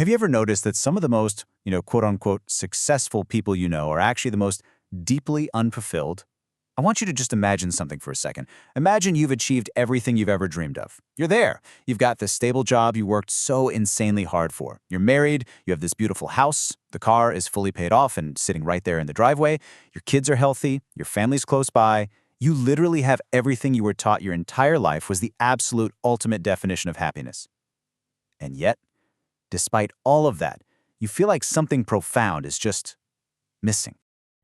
Have you ever noticed that some of the most, quote unquote, successful people you know are actually the most deeply unfulfilled? I want you to just imagine something for a second. Imagine you've achieved everything you've ever dreamed of. You're there. You've got this stable job you worked so insanely hard for. You're married. You have this beautiful house. The car is fully paid off and sitting right there in the driveway. Your kids are healthy. Your family's close by. You literally have everything you were taught your entire life was the absolute ultimate definition of happiness. And yet, despite all of that, you feel like something profound is just missing.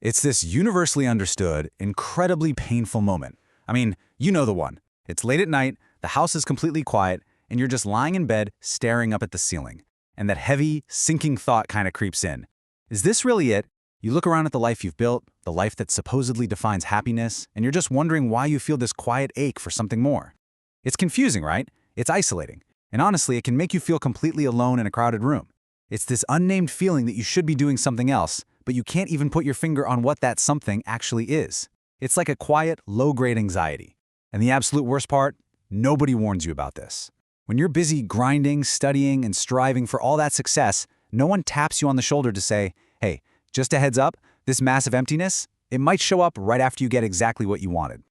It's this universally understood, incredibly painful moment. I mean, you know the one. It's late at night, the house is completely quiet, and you're just lying in bed staring up at the ceiling. And that heavy, sinking thought kind of creeps in. Is this really it? You look around at the life you've built, the life that supposedly defines happiness, and you're just wondering why you feel this quiet ache for something more. It's confusing, right? It's isolating. And honestly, it can make you feel completely alone in a crowded room. It's this unnamed feeling that you should be doing something else, but you can't even put your finger on what that something actually is. It's like a quiet, low-grade anxiety. And the absolute worst part? Nobody warns you about this. When you're busy grinding, studying, and striving for all that success, no one taps you on the shoulder to say, hey, just a heads up, this massive emptiness, it might show up right after you get exactly what you wanted.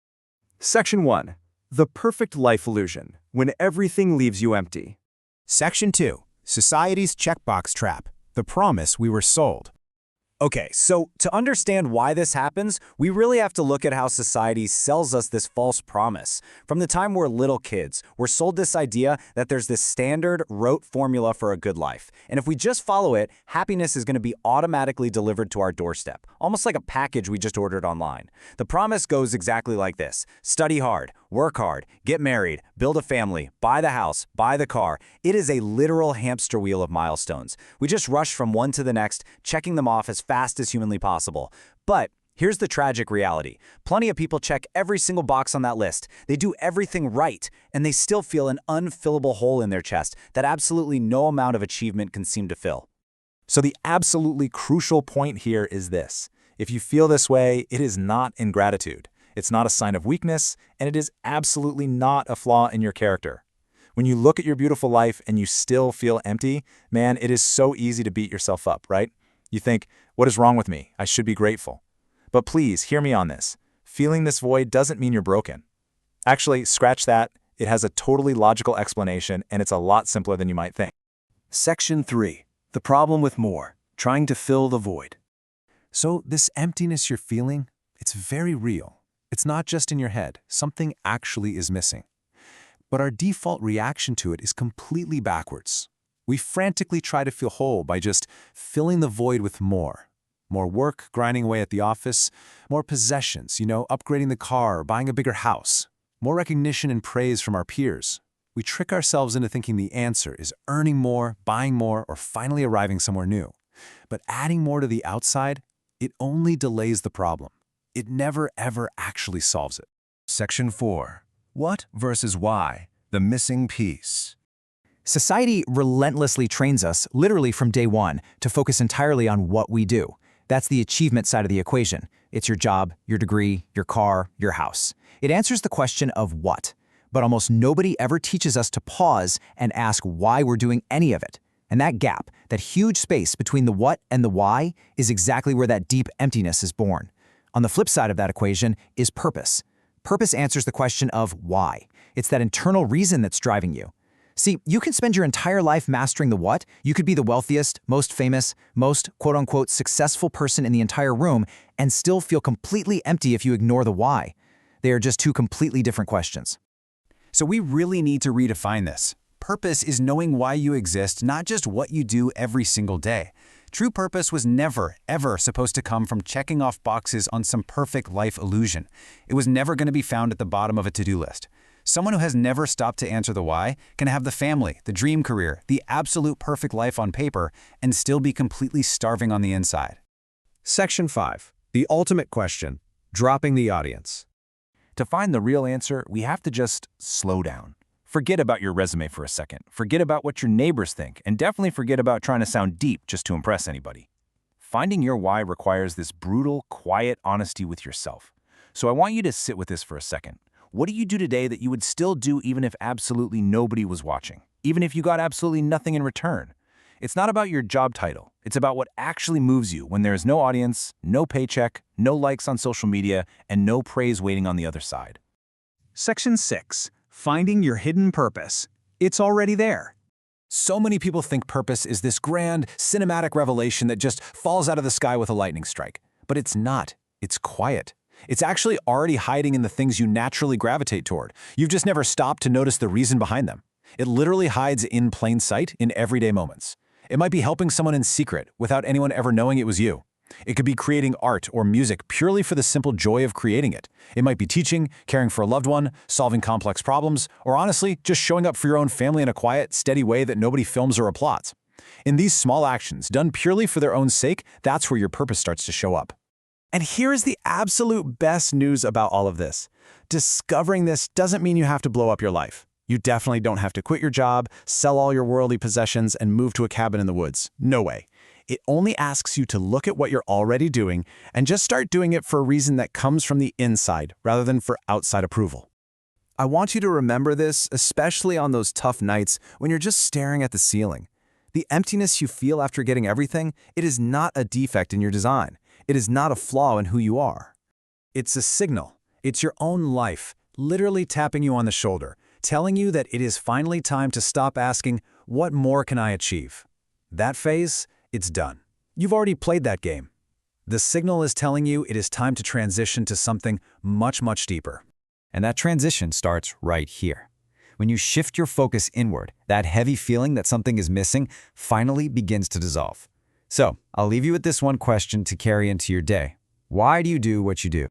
Section 1. The perfect life illusion, when everything leaves you empty. Section 2. Society's checkbox trap, the promise we were sold. Okay, so to understand why this happens, we really have to look at how society sells us this false promise. From the time we're little kids, we're sold this idea that there's this standard, rote formula for a good life. And if we just follow it, happiness is going to be automatically delivered to our doorstep, almost like a package we just ordered online. The promise goes exactly like this: study hard, work hard, get married, build a family, buy the house, buy the car. It is a literal hamster wheel of milestones. We just rush from one to the next, checking them off as fast as humanly possible. But here's the tragic reality. Plenty of people check every single box on that list. They do everything right, and they still feel an unfillable hole in their chest that absolutely no amount of achievement can seem to fill. So the absolutely crucial point here is this. If you feel this way, it is not ingratitude. It's not a sign of weakness, and it is absolutely not a flaw in your character. When you look at your beautiful life and you still feel empty, man, it is so easy to beat yourself up, right? You think, what is wrong with me? I should be grateful. But please, hear me on this. Feeling this void doesn't mean you're broken. Actually, scratch that. It has a totally logical explanation, and it's a lot simpler than you might think. Section 3. The problem with more, trying to fill the void. So this emptiness you're feeling, it's very real. It's not just in your head. Something actually is missing. But our default reaction to it is completely backwards. We frantically try to feel whole by just filling the void with more. More work, grinding away at the office, more possessions, upgrading the car or buying a bigger house, more recognition and praise from our peers. We trick ourselves into thinking the answer is earning more, buying more, or finally arriving somewhere new. But adding more to the outside, it only delays the problem. It never, ever actually solves it. Section 4. What versus why? The missing piece. Society relentlessly trains us, literally from day one, to focus entirely on what we do. That's the achievement side of the equation. It's your job, your degree, your car, your house. It answers the question of what, but almost nobody ever teaches us to pause and ask why we're doing any of it. And that gap, that huge space between the what and the why, is exactly where that deep emptiness is born. On the flip side of that equation is purpose. Purpose answers the question of why. It's that internal reason that's driving you. See, you can spend your entire life mastering the what. You could be the wealthiest, most famous, most quote-unquote successful person in the entire room and still feel completely empty if you ignore the why. They are just two completely different questions. So we really need to redefine this. Purpose is knowing why you exist, not just what you do every single day. True purpose was never, ever supposed to come from checking off boxes on some perfect life illusion. It was never going to be found at the bottom of a to-do list. Someone who has never stopped to answer the why can have the family, the dream career, the absolute perfect life on paper, and still be completely starving on the inside. Section 5. The ultimate question, dropping the audience. To find the real answer, we have to just slow down. Forget about your resume for a second. Forget about what your neighbors think, and definitely forget about trying to sound deep just to impress anybody. Finding your why requires this brutal, quiet honesty with yourself. So I want you to sit with this for a second. What do you do today that you would still do even if absolutely nobody was watching? Even if you got absolutely nothing in return? It's not about your job title. It's about what actually moves you when there is no audience, no paycheck, no likes on social media, and no praise waiting on the other side. Section 6. Finding your hidden purpose. It's already there. So many people think purpose is this grand, cinematic revelation that just falls out of the sky with a lightning strike. But it's not. It's quiet. It's actually already hiding in the things you naturally gravitate toward. You've just never stopped to notice the reason behind them. It literally hides in plain sight in everyday moments. It might be helping someone in secret without anyone ever knowing it was you. It could be creating art or music purely for the simple joy of creating it. It might be teaching, caring for a loved one, solving complex problems, or honestly, just showing up for your own family in a quiet, steady way that nobody films or applauds. In these small actions, done purely for their own sake, that's where your purpose starts to show up. And here is the absolute best news about all of this. Discovering this doesn't mean you have to blow up your life. You definitely don't have to quit your job, sell all your worldly possessions, and move to a cabin in the woods. No way. It only asks you to look at what you're already doing and just start doing it for a reason that comes from the inside rather than for outside approval. I want you to remember this, especially on those tough nights when you're just staring at the ceiling. The emptiness you feel after getting everything, it is not a defect in your design. It is not a flaw in who you are. It's a signal. It's your own life, literally tapping you on the shoulder, telling you that it is finally time to stop asking, what more can I achieve? That phase, it's done. You've already played that game. The signal is telling you it is time to transition to something much, much deeper. And that transition starts right here. When you shift your focus inward, that heavy feeling that something is missing finally begins to dissolve. So, I'll leave you with this one question to carry into your day. Why do you do what you do?